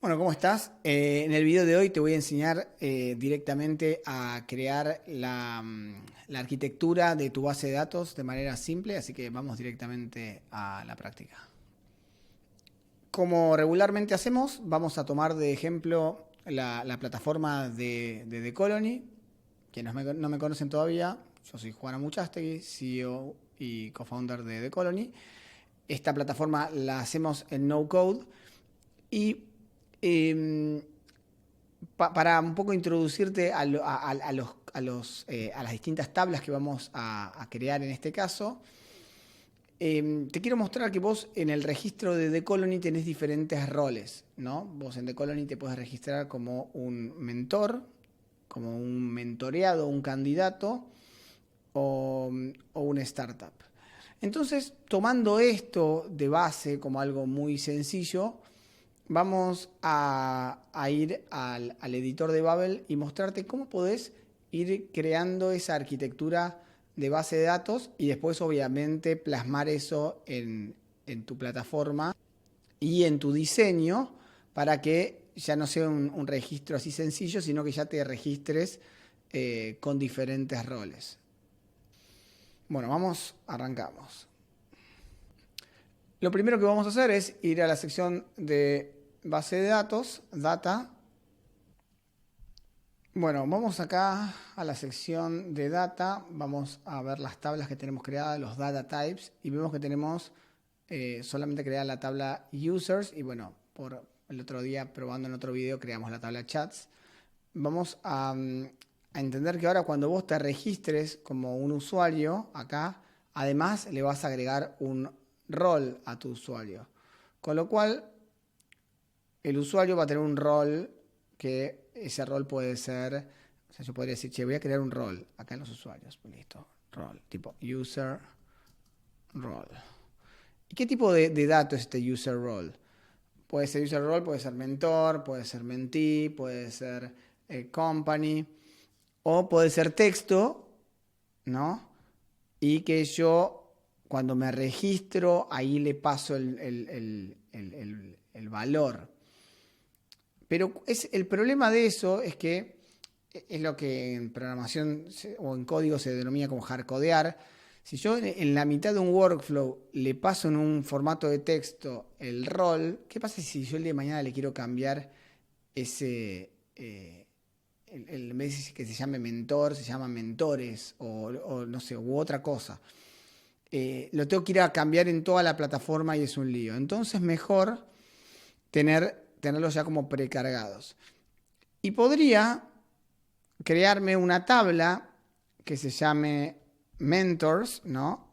Bueno, ¿cómo estás? En el video de hoy te voy a enseñar directamente a crear la arquitectura de tu base de datos de manera simple, así que vamos directamente a la práctica. Como regularmente hacemos, vamos a tomar de ejemplo la plataforma de The Colony. Quienes no me conocen todavía, yo soy Juan Amuchastegui, CEO y co-founder de The Colony. Esta plataforma la hacemos en no code y para un poco introducirte a las distintas tablas que vamos a crear en este caso, te quiero mostrar que vos en el registro de The Colony tenés diferentes roles, ¿no? Vos en The Colony te puedes registrar como un mentor, como un mentoreado, un candidato o una startup. Entonces, tomando esto de base como algo muy sencillo, vamos a ir al editor de Babel y mostrarte cómo podés ir creando esa arquitectura de base de datos y después obviamente plasmar eso en tu plataforma y en tu diseño para que ya no sea un registro así sencillo, sino que ya te registres con diferentes roles. Bueno, arrancamos. Lo primero que vamos a hacer es ir a la sección de base de datos, Data. Bueno, vamos acá a la sección de Data, vamos a ver las tablas que tenemos creadas, los Data Types, y vemos que tenemos solamente creada la tabla Users, y bueno, por el otro día probando en otro video creamos la tabla Chats. Vamos a entender que ahora cuando vos te registres como un usuario acá, además le vas a agregar un rol a tu usuario. Con lo cual, el usuario va a tener un rol que ese rol puede ser, o sea, yo podría decir, che, voy a crear un rol acá en los usuarios. Listo, rol, tipo user role. ¿Y qué tipo de dato es este user role? Puede ser user role, puede ser mentor, puede ser mentee, puede ser company, o puede ser texto, ¿no? Y que yo, cuando me registro, ahí le paso el valor. Pero el problema de eso es que es lo que en programación o en código se denomina como hardcodear. Si yo en la mitad de un workflow le paso en un formato de texto el rol, ¿qué pasa si yo el día de mañana le quiero cambiar ese, en vez de que se llame mentor, se llama mentores o no sé, u otra cosa? Lo tengo que ir a cambiar en toda la plataforma y es un lío. Entonces mejor tenerlos ya como precargados. Y podría crearme una tabla que se llame mentors, ¿no?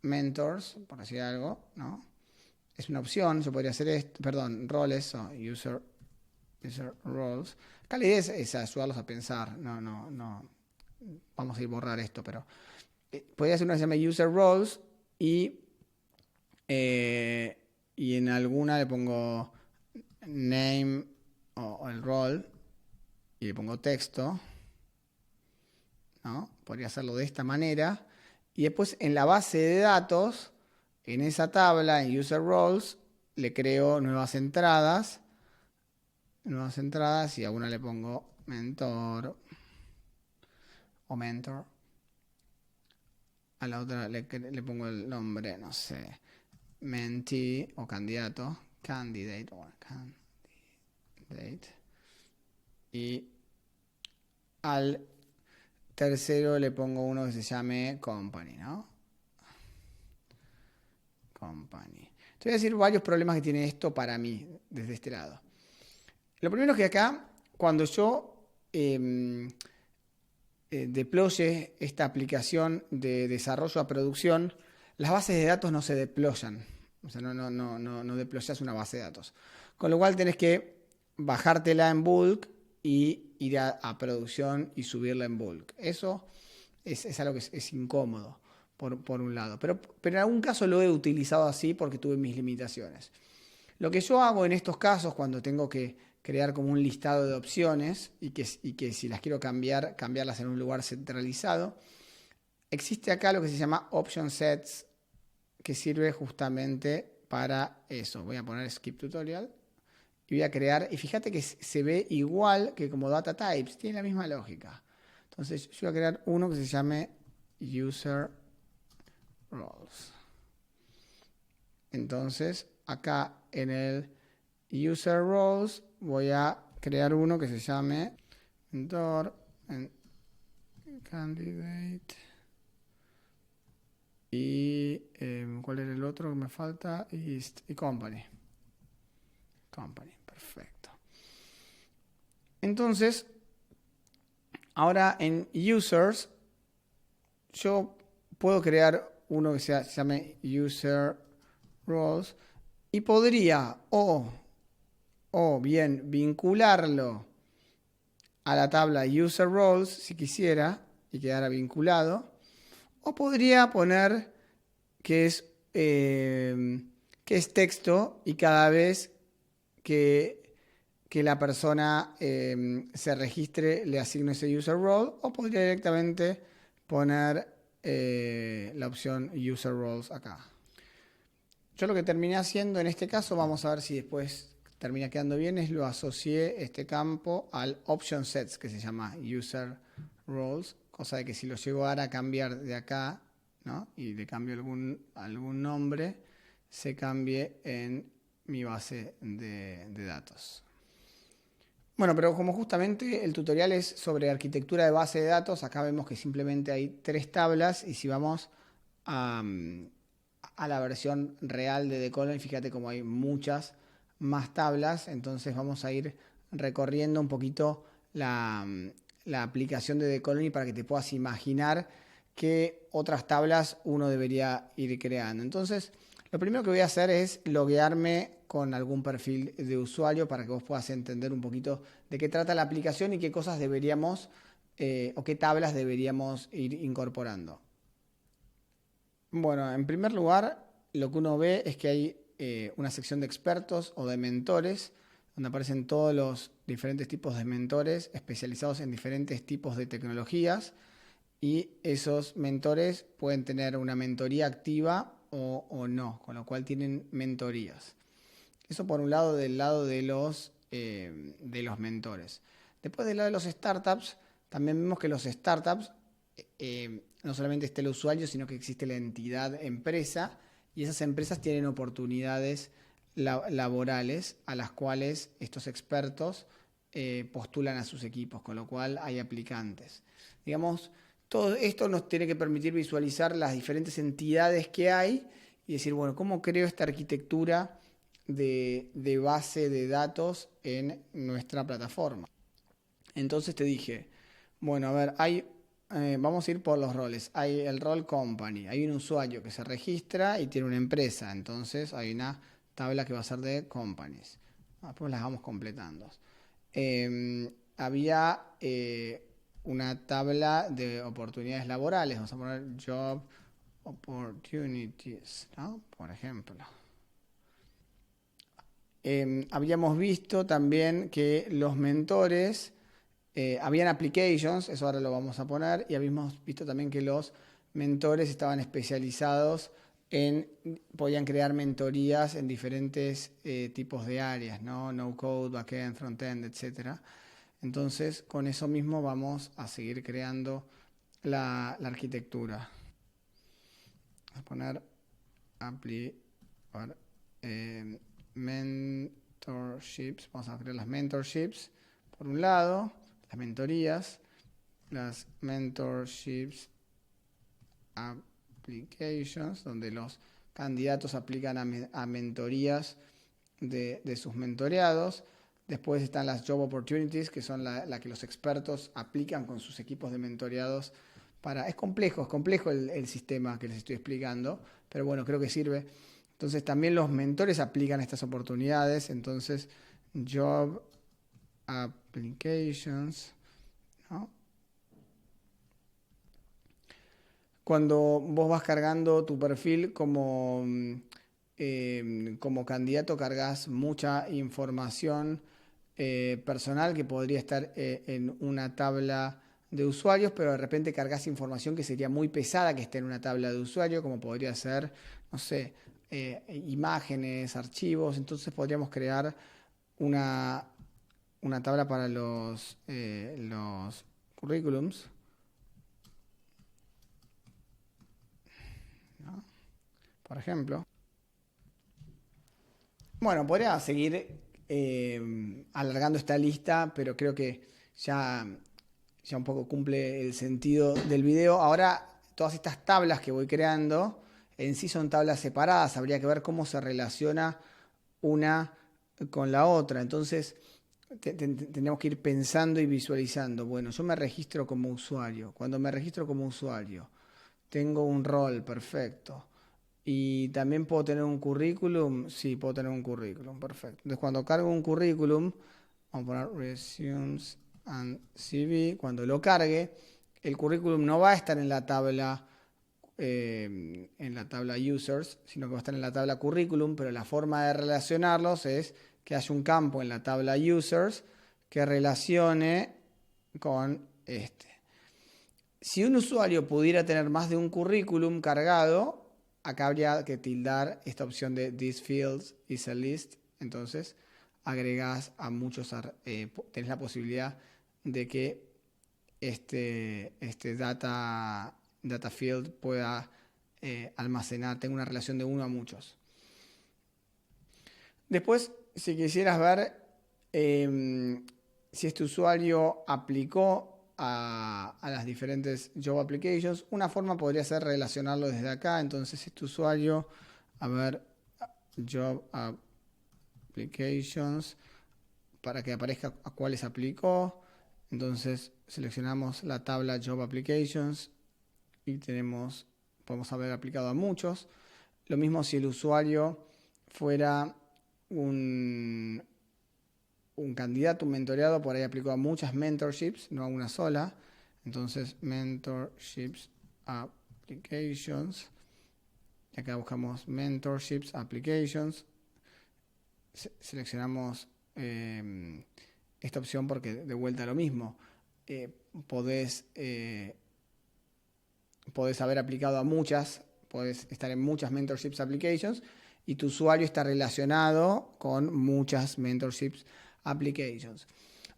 Mentors, por decir algo, ¿no? Es una opción, yo podría hacer esto, perdón, roles o user roles. Acá la idea es ayudarlos a pensar, no. Vamos a ir a borrar esto, pero podría hacer una que se llame user roles y en alguna le pongo name o el role y le pongo texto, ¿no? Podría hacerlo de esta manera. Y después en la base de datos, en esa tabla, en user roles, le creo nuevas entradas y a una le pongo mentor o mentor. A la otra le pongo el nombre, no sé, mentee o candidato, candidate o candidate. Y al tercero le pongo uno que se llame company, ¿no? Company. Te voy a decir varios problemas que tiene esto para mí, desde este lado. Lo primero es que acá, cuando yo deploye esta aplicación de desarrollo a producción, las bases de datos no se deployan. O sea, no deployas una base de datos. Con lo cual tenés que bajártela en bulk y ir a producción y subirla en bulk. Eso es algo que es incómodo, por un lado. Pero en algún caso lo he utilizado así porque tuve mis limitaciones. Lo que yo hago en estos casos, cuando tengo que crear como un listado de opciones y que si las quiero cambiarlas en un lugar centralizado, existe acá lo que se llama Option Sets, que sirve justamente para eso. Voy a poner Skip Tutorial y voy a crear, y fíjate que se ve igual que como data types, tiene la misma lógica. Entonces yo voy a crear uno que se llame user roles. Entonces acá en el user roles voy a crear uno que se llame mentor, candidate, y ¿cuál era el otro que me falta? Y company. Company, perfecto. Entonces, ahora en users, yo puedo crear uno que se llame user roles y podría o bien vincularlo a la tabla user roles si quisiera y quedara vinculado, o podría poner que es texto y cada vez que la persona se registre le asigno ese user role, o podría directamente poner la opción user roles acá. Yo lo que terminé haciendo en este caso, vamos a ver si después termina quedando bien, es lo asocié este campo al option sets que se llama user roles, cosa de que si lo llego ahora a cambiar de acá, ¿no? Y le cambio algún nombre, se cambie en mi base de datos. Bueno, pero como justamente el tutorial es sobre arquitectura de base de datos, acá vemos que simplemente hay 3 tablas, y si vamos a la versión real de The Colony, fíjate como hay muchas más tablas. Entonces vamos a ir recorriendo un poquito la aplicación de The Colony para que te puedas imaginar qué otras tablas uno debería ir creando. Entonces, lo primero que voy a hacer es loguearme con algún perfil de usuario para que vos puedas entender un poquito de qué trata la aplicación y qué cosas deberíamos o qué tablas deberíamos ir incorporando. Bueno, en primer lugar, lo que uno ve es que hay una sección de expertos o de mentores, donde aparecen todos los diferentes tipos de mentores especializados en diferentes tipos de tecnologías, y esos mentores pueden tener una mentoría activa o no, con lo cual tienen mentorías. Eso por un lado, del lado de los mentores. Después, del lado de los startups, también vemos que los startups no solamente está el usuario, sino que existe la entidad empresa, y esas empresas tienen oportunidades laborales a las cuales estos expertos postulan a sus equipos, con lo cual hay aplicantes. Digamos, todo esto nos tiene que permitir visualizar las diferentes entidades que hay y decir, bueno, ¿cómo creo esta arquitectura de base de datos en nuestra plataforma? Entonces te dije, bueno, a ver, vamos a ir por los roles. Hay el role company, hay un usuario que se registra y tiene una empresa, entonces hay una tabla que va a ser de companies. Después las vamos completando. Había una tabla de oportunidades laborales, vamos a poner job opportunities, ¿no? Por ejemplo. Habíamos visto también que los mentores, habían applications, eso ahora lo vamos a poner, y habíamos visto también que los mentores estaban especializados podían crear mentorías en diferentes tipos de áreas, ¿no? No code, backend, frontend, etc. Entonces, con eso mismo vamos a seguir creando la arquitectura. Vamos a poner mentorships, vamos a crear las mentorships por un lado, las mentorías, las mentorships applications, donde los candidatos aplican a mentorías de sus mentoreados. Después están las job opportunities, que son la que los expertos aplican con sus equipos de mentoreados. Es complejo el sistema que les estoy explicando, pero bueno, creo que sirve. Entonces también los mentores aplican estas oportunidades. Entonces, job applications, ¿no? Cuando vos vas cargando tu perfil como candidato, cargas mucha información personal que podría estar en una tabla de usuarios, pero de repente cargas información que sería muy pesada que esté en una tabla de usuario, como podría ser, no sé, imágenes, archivos. Entonces podríamos crear una tabla para los currículums, ¿no? Por ejemplo. Bueno, podría seguir alargando esta lista, pero creo que ya un poco cumple el sentido del video. Ahora, todas estas tablas que voy creando en sí son tablas separadas. Habría que ver cómo se relaciona una con la otra. Entonces, tenemos que ir pensando y visualizando. Bueno, yo me registro como usuario. Cuando me registro como usuario, tengo un rol, perfecto. Y también puedo tener un currículum. Sí, puedo tener un currículum, perfecto. Entonces, cuando cargo un currículum, vamos a poner resumes and CV. Cuando lo cargue, el currículum no va a estar en la tabla users, sino que va a estar en la tabla currículum, pero la forma de relacionarlos es que haya un campo en la tabla users que relacione con este. Si un usuario pudiera tener más de un currículum cargado, acá habría que tildar esta opción de this fields is a list. Entonces agregás a muchos, tenés la posibilidad de que este data field pueda almacenar, tenga una relación de 1 a muchos. Después, si quisieras ver si este usuario aplicó a las diferentes job applications, una forma podría ser relacionarlo desde acá. Entonces, este usuario, a ver, job applications, para que aparezca a cuáles aplicó. Entonces, seleccionamos la tabla job applications y podemos haber aplicado a muchos. Lo mismo si el usuario fuera un candidato, un mentoreado, por ahí aplicó a muchas mentorships, no a una sola. Entonces, mentorships applications. Y acá buscamos mentorships applications. Seleccionamos esta opción porque de vuelta lo mismo. Podés haber aplicado a muchas, podés estar en muchas mentorships applications y tu usuario está relacionado con muchas mentorships applications.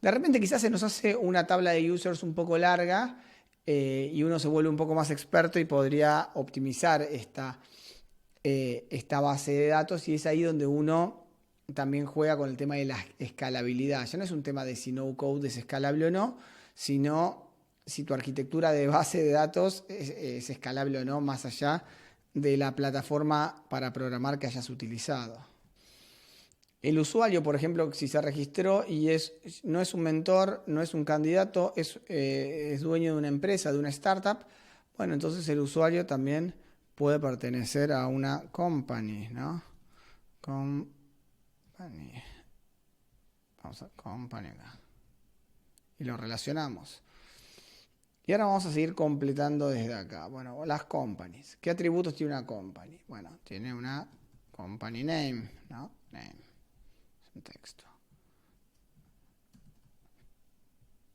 De repente quizás se nos hace una tabla de users un poco larga y uno se vuelve un poco más experto y podría optimizar esta base de datos, y es ahí donde uno también juega con el tema de la escalabilidad. Ya no es un tema de si no code es escalable o no, sino si tu arquitectura de base de datos es escalable o no, más allá de la plataforma para programar que hayas utilizado. El usuario, por ejemplo, si se registró y no es un mentor, no es un candidato, es dueño de una empresa, de una startup, bueno, entonces el usuario también puede pertenecer a una company, ¿no? Company. Vamos a company acá. Y lo relacionamos. Y ahora vamos a seguir completando desde acá. Bueno, las companies. ¿Qué atributos tiene una company? Bueno, tiene una company name, ¿no? Name. Es un texto.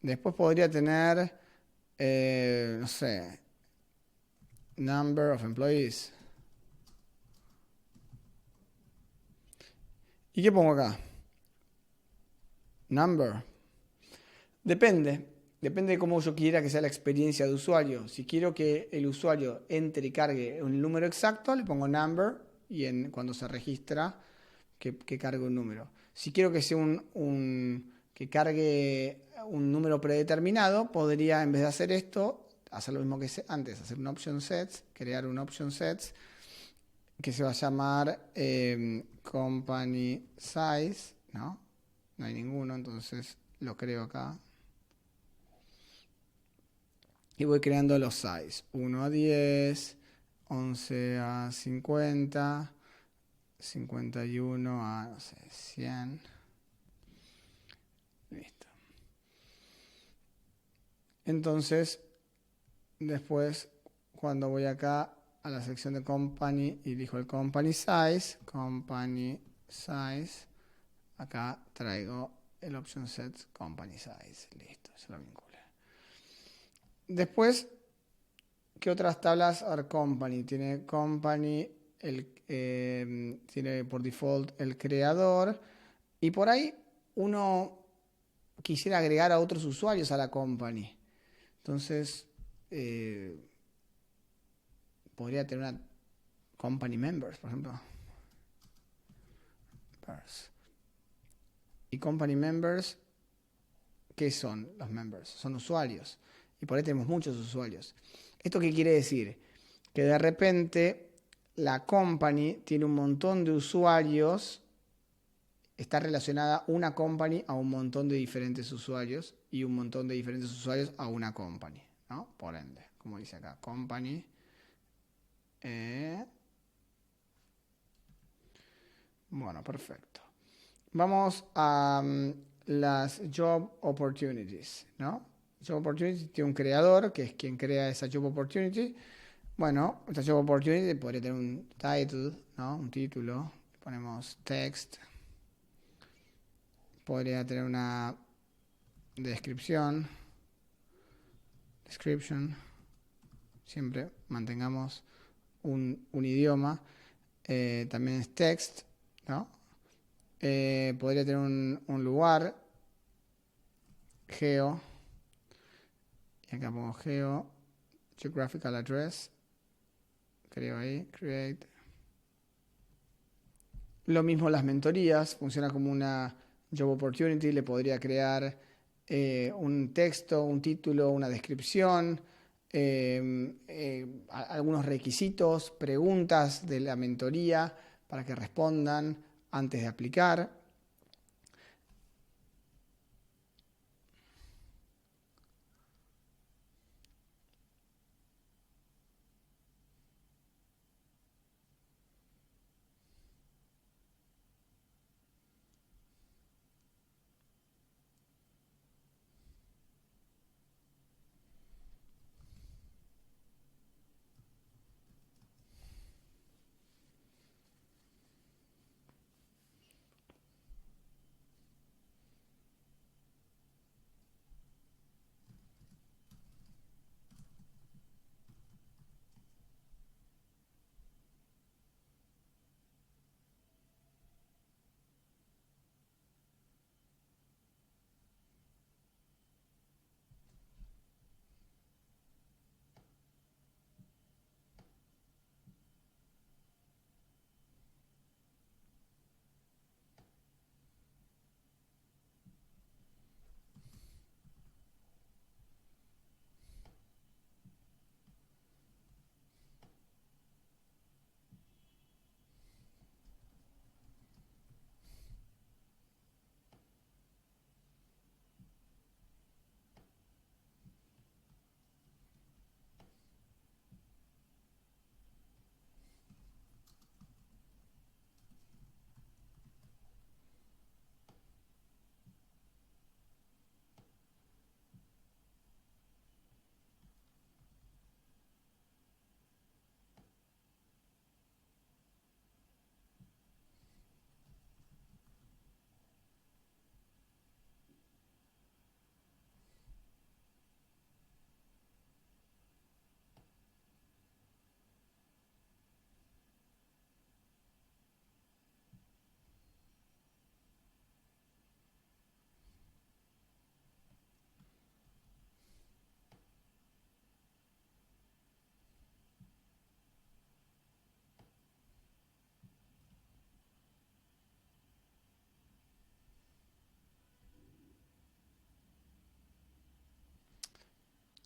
Después podría tener, no sé, number of employees. ¿Y qué pongo acá? Number. Depende de cómo yo quiera que sea la experiencia de usuario. Si quiero que el usuario entre y cargue un número exacto, le pongo number y cuando se registra que cargue un número. Si quiero que sea que cargue un número predeterminado, podría, en vez de hacer esto, hacer lo mismo que antes, hacer un option sets, crear un option sets que se va a llamar company size, ¿no? No hay ninguno, entonces lo creo acá. Y voy creando los size. 1 a 10, 11 a 50, 51 a, no sé, 100. Listo. Entonces, después, cuando voy acá a la sección de company y elijo el company size, acá traigo el option set company size. Listo, se lo vinculé. Después, ¿qué otras tablas? Are company. Tiene company, tiene por default el creador. Y por ahí uno quisiera agregar a otros usuarios a la company. Entonces, podría tener una company members, por ejemplo. Y company members, ¿qué son los members? Son usuarios. Y por ahí tenemos muchos usuarios. ¿Esto qué quiere decir? Que de repente la company tiene un montón de usuarios, está relacionada una company a un montón de diferentes usuarios y un montón de diferentes usuarios a una company, ¿no? Por ende, como dice acá, company. Bueno, perfecto. Vamos a las job opportunities, ¿no? Job opportunity tiene un creador, que es quien crea esa job opportunity. Bueno, esta job opportunity podría tener un title, ¿no? Un título. Ponemos text. Podría tener una descripción. Description. Siempre mantengamos un idioma. También es text, ¿no? Podría tener un lugar. Geo. Y acá pongo geo. Geographical address. Creo ahí. Create. Lo mismo las mentorías. Funciona como una job opportunity. Le podría crear un texto, un título, una descripción. Algunos requisitos, preguntas de la mentoría para que respondan antes de aplicar.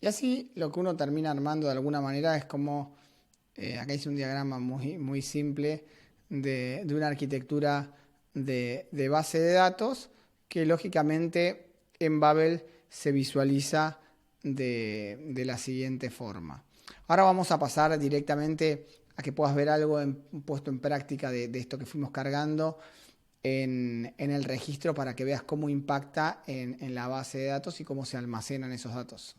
Y así lo que uno termina armando de alguna manera es como, acá hice un diagrama muy simple de una arquitectura de base de datos que lógicamente en Babel se visualiza de la siguiente forma. Ahora vamos a pasar directamente a que puedas ver algo puesto en práctica de esto que fuimos cargando en el registro para que veas cómo impacta en la base de datos y cómo se almacenan esos datos.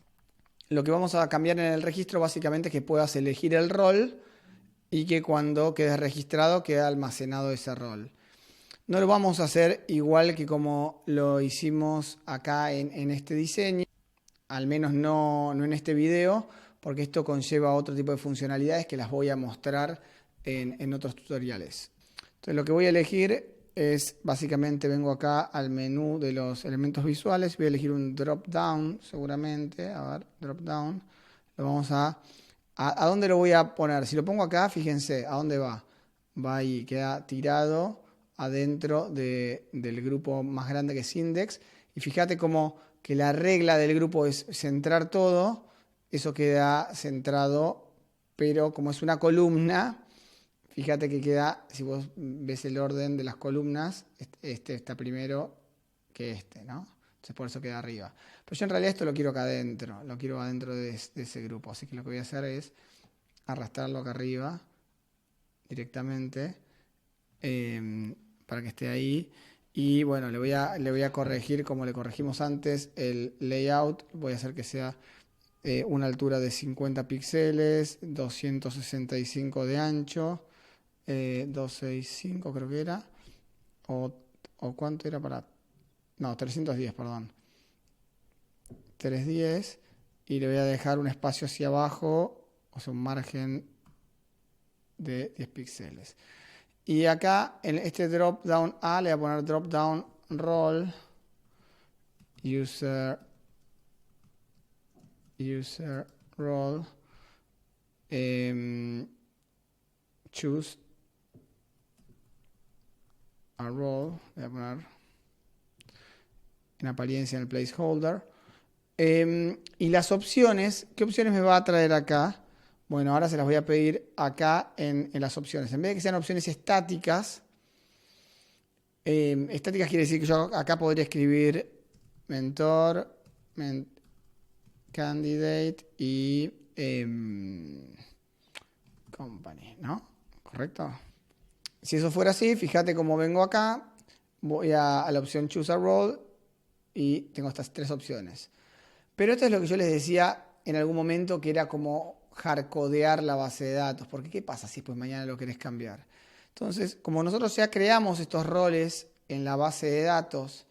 Lo que vamos a cambiar en el registro básicamente es que puedas elegir el rol y que cuando quede registrado quede almacenado ese rol. No lo vamos a hacer igual que como lo hicimos acá en este diseño, al menos no en este video, porque esto conlleva otro tipo de funcionalidades que las voy a mostrar en otros tutoriales. Entonces lo que voy a elegir es básicamente vengo acá al menú de los elementos visuales, voy a elegir un drop down seguramente, a ver, drop down, lo vamos ¿a dónde lo voy a poner? Si lo pongo acá, fíjense, ¿a dónde va? Va ahí, queda tirado adentro del grupo más grande que es index, y fíjate como que la regla del grupo es centrar todo, eso queda centrado, pero como es una columna, fíjate que queda, si vos ves el orden de las columnas, este está primero que este, ¿no? Entonces por eso queda arriba. Pero yo en realidad esto lo quiero acá adentro, lo quiero adentro de ese grupo. Así que lo que voy a hacer es arrastrarlo acá arriba directamente para que esté ahí. Y bueno, le voy a corregir como le corregimos antes el layout. Voy a hacer que sea una altura de 50 píxeles, 265 de ancho. 265 creo que era, o cuánto era para, no, 310, perdón, 310, y le voy a dejar un espacio hacia abajo, o sea, un margen de 10 píxeles. Y acá en este drop down A le voy a poner drop down role user role choose a role, voy a poner en apariencia en el placeholder. Y las opciones, ¿qué opciones me va a traer acá? Bueno, ahora se las voy a pedir acá en las opciones. En vez de que sean opciones estáticas, estáticas quiere decir que yo acá podría escribir mentor, candidate y company, ¿no? ¿Correcto? Si eso fuera así, fíjate cómo vengo acá, voy a la opción Choose a Role y tengo estas tres opciones. Pero esto es lo que yo les decía en algún momento, que era como hardcodear la base de datos. Porque ¿qué pasa si después mañana lo querés cambiar? Entonces, como nosotros ya creamos estos roles en la base de datos,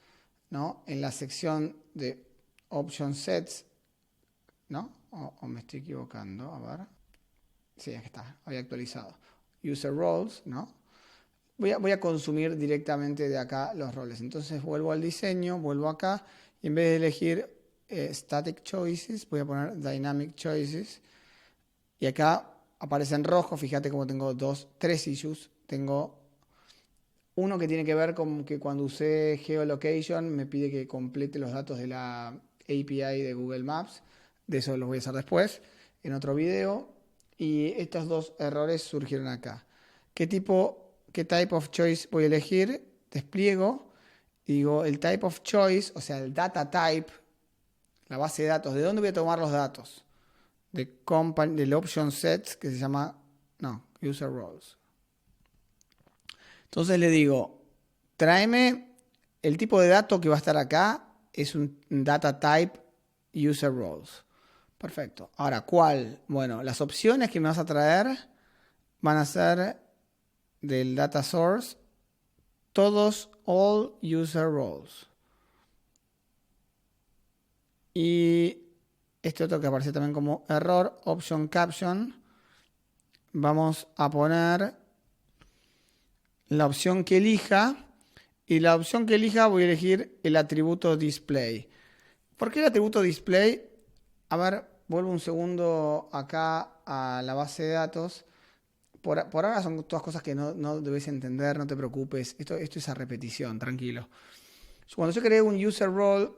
¿no? En la sección de Option Sets, ¿no? O me estoy equivocando, a ver. Sí, aquí está, había actualizado. User Roles, ¿no? Voy a consumir directamente de acá los roles. Entonces vuelvo al diseño, vuelvo acá, y en vez de elegir Static Choices, voy a poner Dynamic Choices. Y acá aparece en rojo, fíjate cómo tengo tres issues. Tengo uno que tiene que ver con que cuando usé Geolocation me pide que complete los datos de la API de Google Maps. De eso los voy a hacer después, en otro video. Y estos dos errores surgieron acá. ¿Qué type of choice voy a elegir? Despliego. Digo, el type of choice, o sea, el data type, la base de datos. ¿De dónde voy a tomar los datos? Del option set que se llama, user roles. Entonces le digo, tráeme el tipo de dato que va a estar acá, es un data type user roles. Perfecto. Ahora, ¿cuál? Bueno, las opciones que me vas a traer van a ser del data source, todos all user roles. Y este otro que aparece también como error, option caption, vamos a poner la opción que elija, y la opción que elija voy a elegir el atributo display. ¿Por qué el atributo display? A ver, vuelvo un segundo acá a la base de datos. Por ahora son todas cosas que no debes entender, no te preocupes. Esto es a repetición, tranquilo. Cuando yo creé un user role,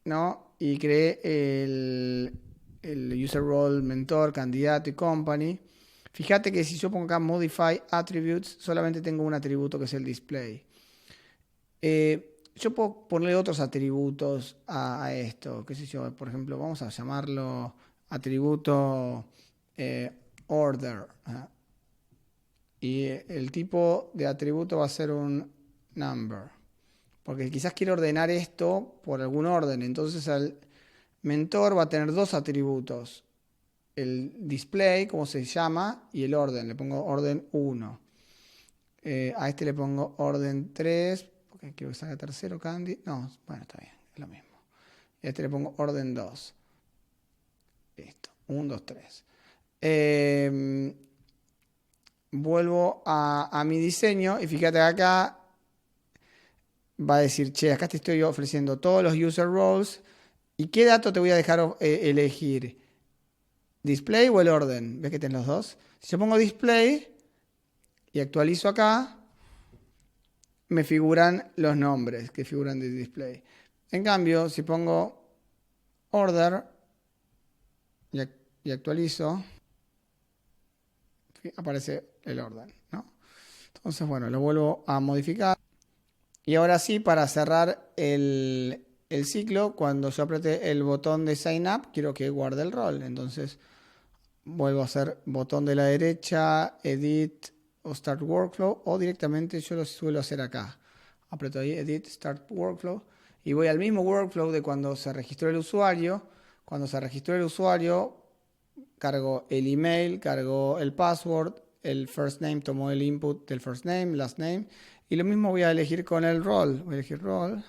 ¿no? Y creé el user role mentor, candidato y company. Fíjate que si yo pongo acá modify attributes, solamente tengo un atributo que es el display. Yo puedo ponerle otros atributos a esto. ¿Qué sé yo? Por ejemplo, vamos a llamarlo atributo order. Y el tipo de atributo va a ser un number. Porque quizás quiero ordenar esto por algún orden. Entonces el mentor va a tener dos atributos. El display, como se llama, y el orden. Le pongo orden 1. A este le pongo orden 3, porque quiero que salga tercero Candy. No, bueno, está bien, es lo mismo. Y a este le pongo orden 2. Listo, 1, 2, 3. Vuelvo a mi diseño y fíjate acá va a decir, che, acá te estoy ofreciendo todos los user roles. ¿Y qué dato te voy a dejar elegir? ¿Display o el orden? ¿Ves que tenés los dos? Si yo pongo display y actualizo acá, me figuran los nombres que figuran de display. En cambio, si pongo order y actualizo, aparece el orden, ¿no? Entonces, bueno, lo vuelvo a modificar. Y ahora sí, para cerrar el ciclo, cuando yo apriete el botón de Sign Up, quiero que guarde el rol. Entonces, vuelvo a hacer botón de la derecha, Edit o Start Workflow, o directamente yo lo suelo hacer acá. Aprieto ahí, Edit, Start Workflow, y voy al mismo workflow de cuando se registró el usuario. Cuando se registró el usuario, cargo el email, cargo el password, el first name, tomo el input del first name, last name, y lo mismo voy a elegir con el role. Voy a elegir role.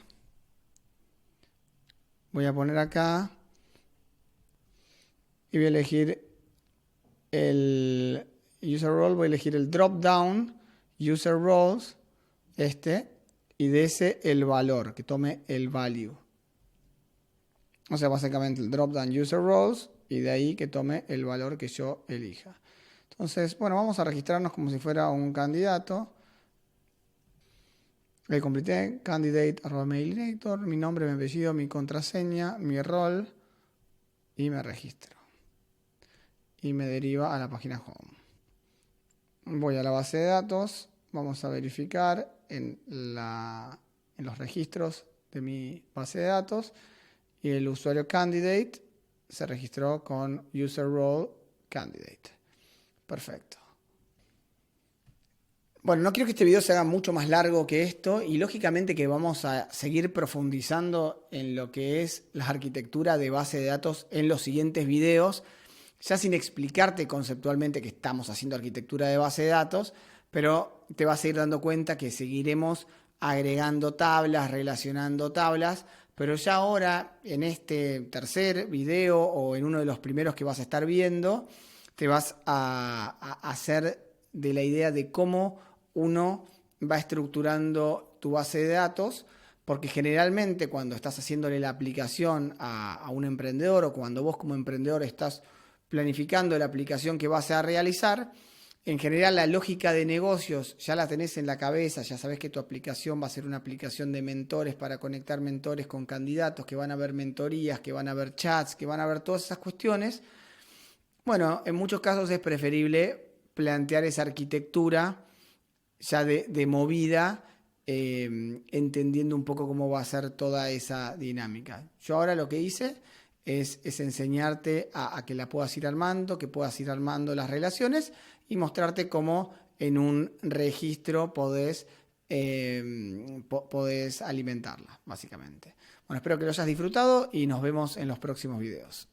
Voy a poner acá y voy a elegir el user role, voy a elegir el drop down user roles, y de ese el valor, que tome el value. O sea, básicamente el drop down user roles y de ahí que tome el valor que yo elija. Entonces, bueno, vamos a registrarnos como si fuera un candidato. Le completé candidate @mailinator, mi nombre, mi apellido, mi contraseña, mi rol y me registro. Y me deriva a la página home. Voy a la base de datos, vamos a verificar en los registros de mi base de datos y el usuario candidate se registró con user role candidate. Perfecto. Bueno, no quiero que este video se haga mucho más largo que esto y lógicamente que vamos a seguir profundizando en lo que es la arquitectura de base de datos en los siguientes videos, ya sin explicarte conceptualmente que estamos haciendo arquitectura de base de datos, pero te vas a ir dando cuenta que seguiremos agregando tablas, relacionando tablas, pero ya ahora en este tercer video o en uno de los primeros que vas a estar viendo, te vas a hacer de la idea de cómo uno va estructurando tu base de datos, porque generalmente cuando estás haciéndole la aplicación a un emprendedor o cuando vos como emprendedor estás planificando la aplicación que vas a realizar, en general la lógica de negocios ya la tenés en la cabeza, ya sabés que tu aplicación va a ser una aplicación de mentores para conectar mentores con candidatos, que van a haber mentorías, que van a haber chats, que van a haber todas esas cuestiones. Bueno, en muchos casos es preferible plantear esa arquitectura ya de movida, entendiendo un poco cómo va a ser toda esa dinámica. Yo ahora lo que hice es enseñarte a que la puedas ir armando, que puedas ir armando las relaciones y mostrarte cómo en un registro podés alimentarla, básicamente. Bueno, espero que lo hayas disfrutado y nos vemos en los próximos videos.